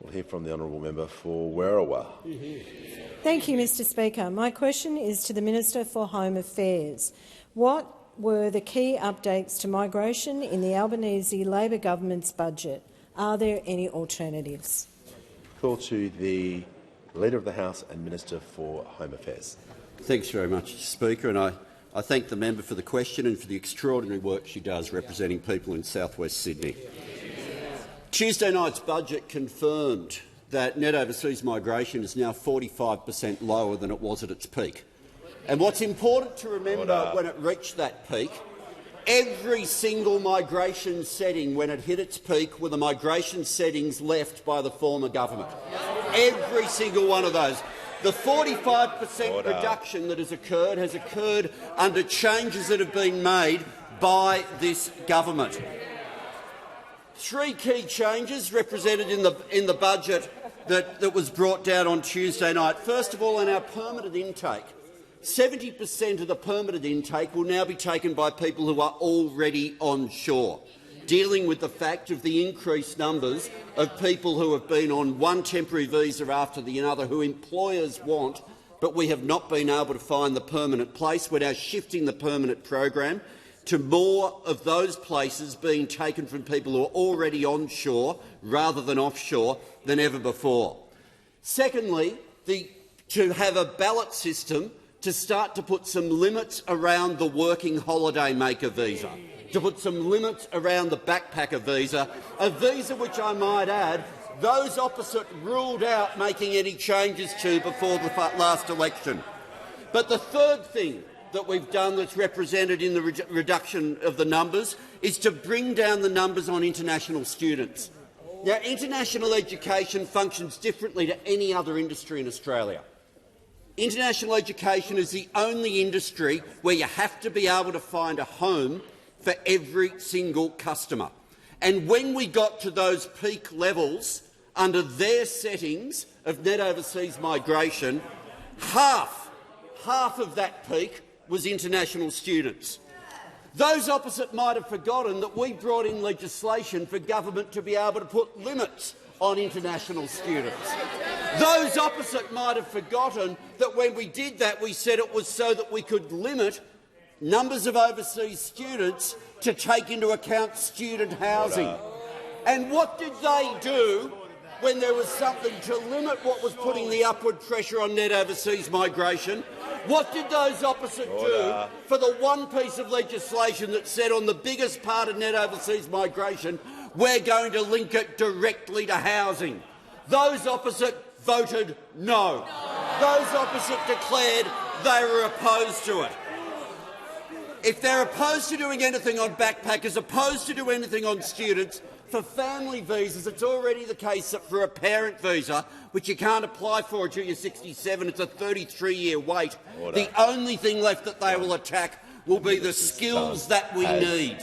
We'll hear from the honourable member for Werriwa. Thank you, Mr Speaker. My question is to the Minister for Home Affairs. What were the key updates to migration in the Albanese Labor government's budget? Are there any alternatives? Call to the Leader of the House and Minister for Home Affairs. Thanks very much, Speaker, and I thank the member for the question and for the extraordinary work she does representing people in south-west Sydney. Tuesday night's budget confirmed that net overseas migration is now 45% lower than it was at its peak. And what's important to remember when it reached that peak, every single migration setting when it hit its peak were the migration settings left by the former government. Every single one of those. The 45% reduction that has occurred under changes that have been made by this government. Three key changes represented in the budget that was brought down on Tuesday night. First of all, in our permanent intake, 70% of the permanent intake will now be taken by people who are already onshore, dealing with the fact of the increased numbers of people who have been on one temporary visa after the other, who employers want, but we have not been able to find the permanent place. We're now shifting the permanent program to more of those places being taken from people who are already onshore rather than offshore than ever before. Secondly, to have a ballot system to start to put some limits around the working holiday maker visa, to put some limits around the backpacker visa, a visa which I might add those opposite ruled out making any changes to before the last election. But the third thing that we've done that's represented in the reduction of the numbers is to bring down the numbers on international students. Now, international education functions differently to any other industry in Australia. International education is the only industry where you have to be able to find a home for every single customer. And when we got to those peak levels under their settings of net overseas migration, half of that peak was international students. Those opposite might have forgotten that we brought in legislation for government to be able to put limits on international students. Those opposite might have forgotten that when we did that, we said it was so that we could limit numbers of overseas students to take into account student housing. And what did they do when there was something to limit what was putting the upward pressure on net overseas migration? What did those opposite do for the one piece of legislation that said on the biggest part of net overseas migration, we're going to link it directly to housing? Those opposite voted no. Those opposite declared they were opposed to it. If they're opposed to doing anything on backpackers, opposed to do anything on students, for family visas, it's already the case that for a parent visa, which you can't apply for until you're 67, it's a 33-year wait. The only thing left that they will attack will be the skills that we need.